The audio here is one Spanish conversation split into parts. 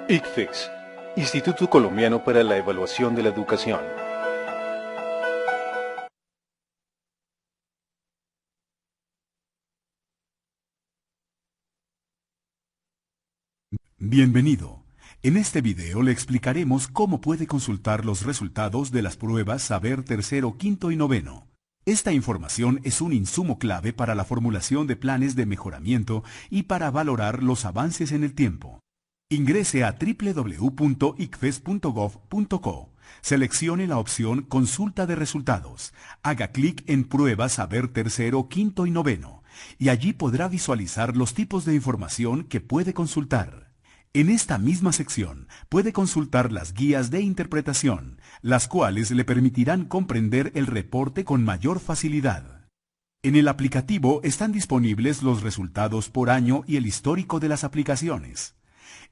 ICFES, Instituto Colombiano para la Evaluación de la Educación. Bienvenido. En este video le explicaremos cómo puede consultar los resultados de las pruebas Saber Tercero, Quinto y Noveno. Esta información es un insumo clave para la formulación de planes de mejoramiento y para valorar los avances en el tiempo. Ingrese a www.icfes.gov.co. Seleccione la opción Consulta de resultados. Haga clic en Pruebas Saber Tercero, Quinto y Noveno, y allí podrá visualizar los tipos de información que puede consultar. En esta misma sección puede consultar las guías de interpretación, las cuales le permitirán comprender el reporte con mayor facilidad. En el aplicativo están disponibles los resultados por año y el histórico de las aplicaciones.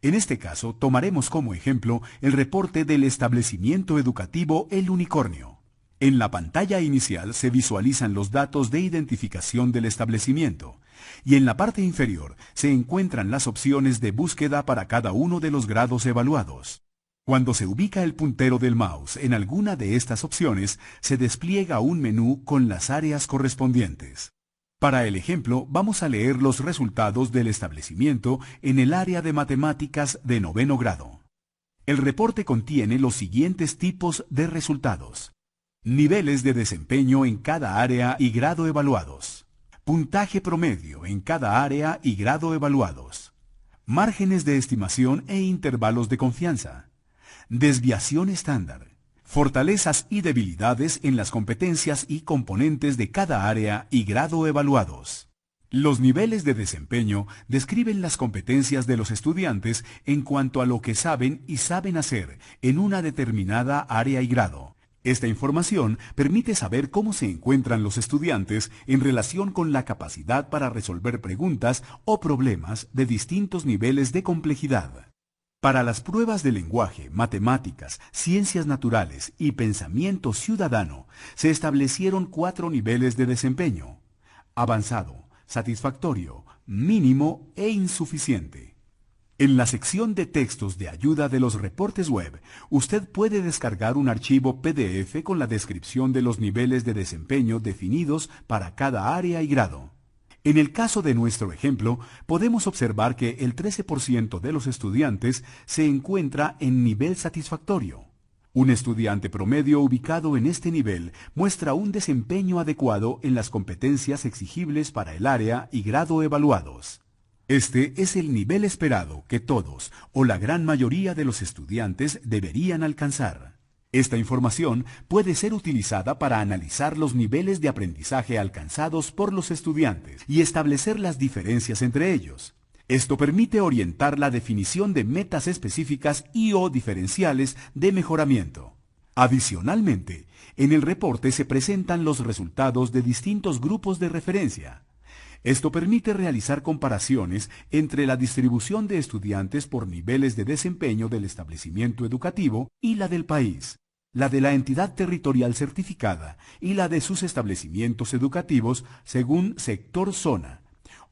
En este caso, tomaremos como ejemplo el reporte del establecimiento educativo El Unicornio. En la pantalla inicial se visualizan los datos de identificación del establecimiento, y en la parte inferior se encuentran las opciones de búsqueda para cada uno de los grados evaluados. Cuando se ubica el puntero del mouse en alguna de estas opciones, se despliega un menú con las áreas correspondientes. Para el ejemplo, vamos a leer los resultados del establecimiento en el área de matemáticas de noveno grado. El reporte contiene los siguientes tipos de resultados: niveles de desempeño en cada área y grado evaluados, puntaje promedio en cada área y grado evaluados, márgenes de estimación e intervalos de confianza, desviación estándar, fortalezas y debilidades en las competencias y componentes de cada área y grado evaluados. Los niveles de desempeño describen las competencias de los estudiantes en cuanto a lo que saben y saben hacer en una determinada área y grado. Esta información permite saber cómo se encuentran los estudiantes en relación con la capacidad para resolver preguntas o problemas de distintos niveles de complejidad. Para las pruebas de lenguaje, matemáticas, ciencias naturales y pensamiento ciudadano, se establecieron 4 niveles de desempeño: avanzado, satisfactorio, mínimo e insuficiente. En la sección de textos de ayuda de los reportes web, usted puede descargar un archivo PDF con la descripción de los niveles de desempeño definidos para cada área y grado. En el caso de nuestro ejemplo, podemos observar que el 13% de los estudiantes se encuentra en nivel satisfactorio. Un estudiante promedio ubicado en este nivel muestra un desempeño adecuado en las competencias exigibles para el área y grado evaluados. Este es el nivel esperado que todos o la gran mayoría de los estudiantes deberían alcanzar. Esta información puede ser utilizada para analizar los niveles de aprendizaje alcanzados por los estudiantes y establecer las diferencias entre ellos. Esto permite orientar la definición de metas específicas y/o diferenciales de mejoramiento. Adicionalmente, en el reporte se presentan los resultados de distintos grupos de referencia. Esto permite realizar comparaciones entre la distribución de estudiantes por niveles de desempeño del establecimiento educativo y la del país, la de la entidad territorial certificada y la de sus establecimientos educativos según sector zona,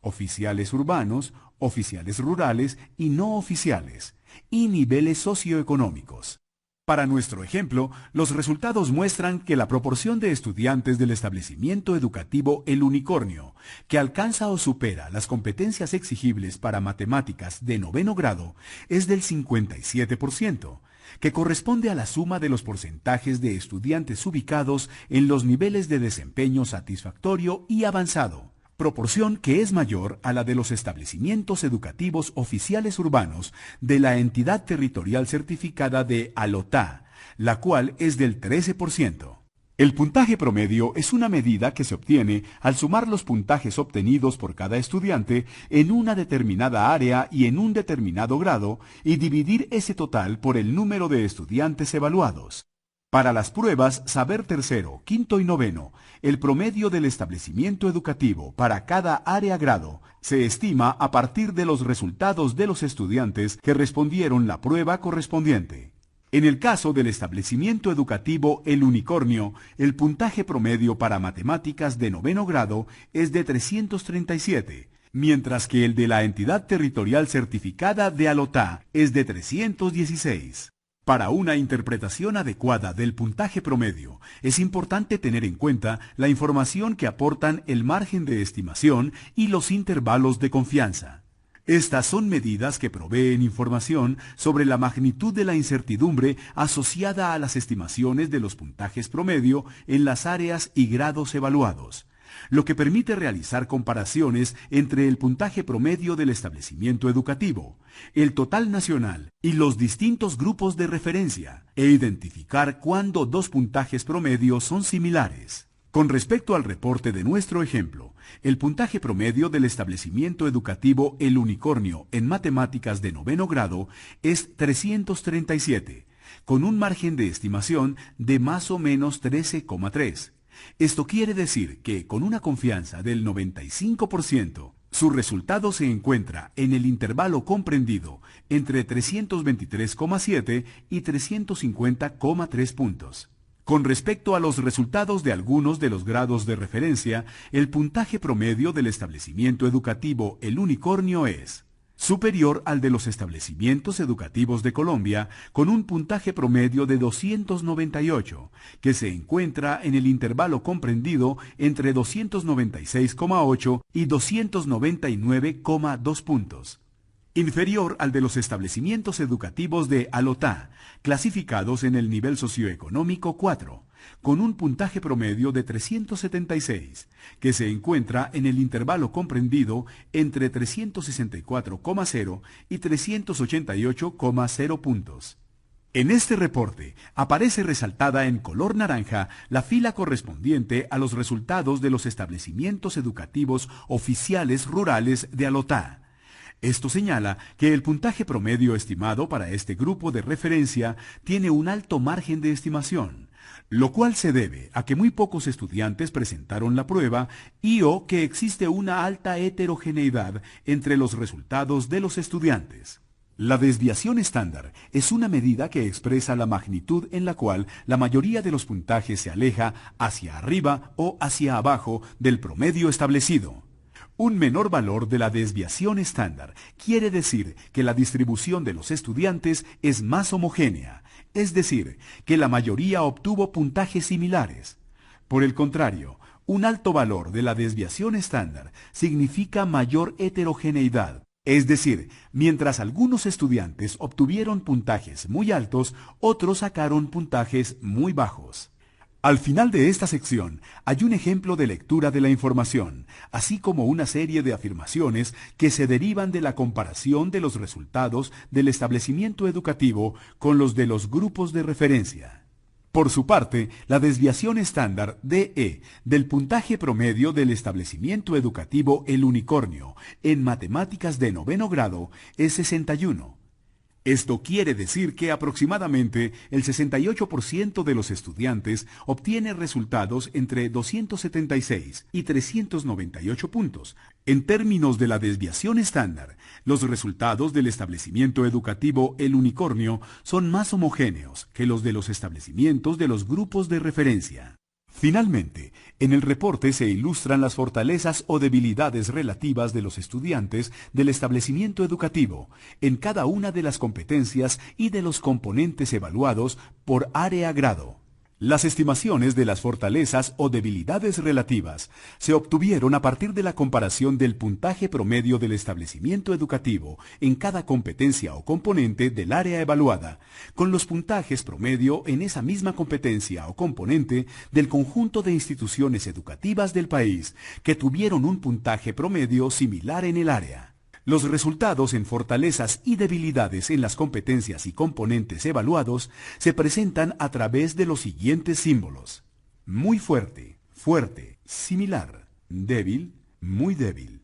oficiales urbanos, oficiales rurales y no oficiales, y niveles socioeconómicos. Para nuestro ejemplo, los resultados muestran que la proporción de estudiantes del establecimiento educativo El Unicornio, que alcanza o supera las competencias exigibles para matemáticas de noveno grado, es del 57%, que corresponde a la suma de los porcentajes de estudiantes ubicados en los niveles de desempeño satisfactorio y avanzado, proporción que es mayor a la de los establecimientos educativos oficiales urbanos de la entidad territorial certificada de ALOTA, la cual es del 13%. El puntaje promedio es una medida que se obtiene al sumar los puntajes obtenidos por cada estudiante en una determinada área y en un determinado grado y dividir ese total por el número de estudiantes evaluados. Para las pruebas Saber Tercero, Quinto y Noveno, el promedio del establecimiento educativo para cada área-grado se estima a partir de los resultados de los estudiantes que respondieron la prueba correspondiente. En el caso del establecimiento educativo El Unicornio, el puntaje promedio para matemáticas de noveno grado es de 337, mientras que el de la entidad territorial certificada de ALOTA es de 316. Para una interpretación adecuada del puntaje promedio, es importante tener en cuenta la información que aportan el margen de estimación y los intervalos de confianza. Estas son medidas que proveen información sobre la magnitud de la incertidumbre asociada a las estimaciones de los puntajes promedio en las áreas y grados evaluados, lo que permite realizar comparaciones entre el puntaje promedio del establecimiento educativo, el total nacional y los distintos grupos de referencia, e identificar cuándo dos puntajes promedio son similares. Con respecto al reporte de nuestro ejemplo, el puntaje promedio del establecimiento educativo El Unicornio en matemáticas de 9º grado es 337, con un margen de estimación de más o menos 13,3. Esto quiere decir que, con una confianza del 95%, su resultado se encuentra en el intervalo comprendido entre 323,7 y 350,3 puntos. Con respecto a los resultados de algunos de los grados de referencia, el puntaje promedio del establecimiento educativo El Unicornio es superior al de los establecimientos educativos de Colombia, con un puntaje promedio de 298, que se encuentra en el intervalo comprendido entre 296,8 y 299,2 puntos. Inferior al de los establecimientos educativos de ALOTA, clasificados en el nivel socioeconómico 4, con un puntaje promedio de 376, que se encuentra en el intervalo comprendido entre 364,0 y 388,0 puntos. En este reporte aparece resaltada en color naranja la fila correspondiente a los resultados de los establecimientos educativos oficiales rurales de ALOTA. Esto señala que el puntaje promedio estimado para este grupo de referencia tiene un alto margen de estimación, lo cual se debe a que muy pocos estudiantes presentaron la prueba y/o que existe una alta heterogeneidad entre los resultados de los estudiantes. La desviación estándar es una medida que expresa la magnitud en la cual la mayoría de los puntajes se aleja hacia arriba o hacia abajo del promedio establecido. Un menor valor de la desviación estándar quiere decir que la distribución de los estudiantes es más homogénea, es decir, que la mayoría obtuvo puntajes similares. Por el contrario, un alto valor de la desviación estándar significa mayor heterogeneidad, es decir, mientras algunos estudiantes obtuvieron puntajes muy altos, otros sacaron puntajes muy bajos. Al final de esta sección hay un ejemplo de lectura de la información, así como una serie de afirmaciones que se derivan de la comparación de los resultados del establecimiento educativo con los de los grupos de referencia. Por su parte, la desviación estándar DE del puntaje promedio del establecimiento educativo El Unicornio en matemáticas de 9º grado es 61. Esto quiere decir que aproximadamente el 68% de los estudiantes obtiene resultados entre 276 y 398 puntos. En términos de la desviación estándar, los resultados del establecimiento educativo El Unicornio son más homogéneos que los de los establecimientos de los grupos de referencia. Finalmente, en el reporte se ilustran las fortalezas o debilidades relativas de los estudiantes del establecimiento educativo en cada una de las competencias y de los componentes evaluados por área-grado. Las estimaciones de las fortalezas o debilidades relativas se obtuvieron a partir de la comparación del puntaje promedio del establecimiento educativo en cada competencia o componente del área evaluada, con los puntajes promedio en esa misma competencia o componente del conjunto de instituciones educativas del país que tuvieron un puntaje promedio similar en el área. Los resultados en fortalezas y debilidades en las competencias y componentes evaluados se presentan a través de los siguientes símbolos: muy fuerte, fuerte, similar, débil, muy débil.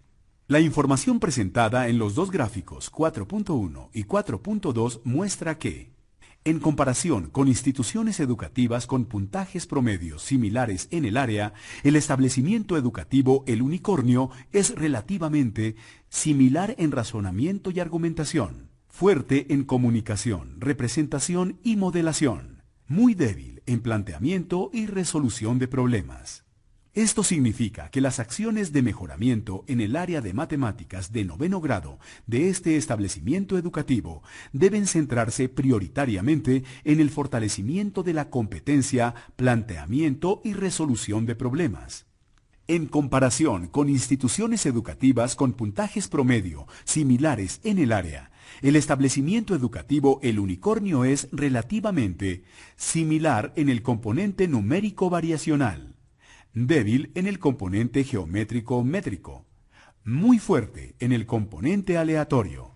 La información presentada en los dos gráficos 4.1 y 4.2 muestra que, en comparación con instituciones educativas con puntajes promedios similares en el área, el establecimiento educativo El Unicornio es relativamente similar en razonamiento y argumentación, fuerte en comunicación, representación y modelación, muy débil en planteamiento y resolución de problemas. Esto significa que las acciones de mejoramiento en el área de matemáticas de 9º grado de este establecimiento educativo deben centrarse prioritariamente en el fortalecimiento de la competencia, planteamiento y resolución de problemas. En comparación con instituciones educativas con puntajes promedio similares en el área, el establecimiento educativo El Unicornio es relativamente similar en el componente numérico variacional, débil en el componente geométrico métrico, muy fuerte en el componente aleatorio.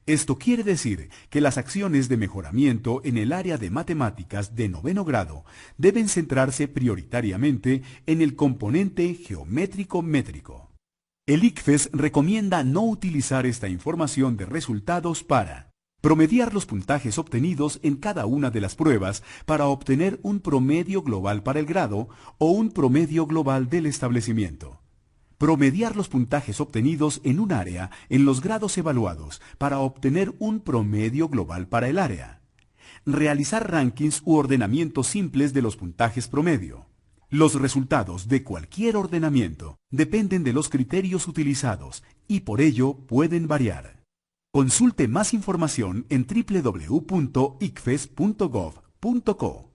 Esto quiere decir que las acciones de mejoramiento en el área de matemáticas de 9º grado deben centrarse prioritariamente en el componente geométrico métrico. El ICFES recomienda no utilizar esta información de resultados para promediar los puntajes obtenidos en cada una de las pruebas para obtener un promedio global para el grado o un promedio global del establecimiento. Promediar los puntajes obtenidos en un área en los grados evaluados para obtener un promedio global para el área. Realizar rankings u ordenamientos simples de los puntajes promedio. Los resultados de cualquier ordenamiento dependen de los criterios utilizados y por ello pueden variar. Consulte más información en www.icfes.gov.co.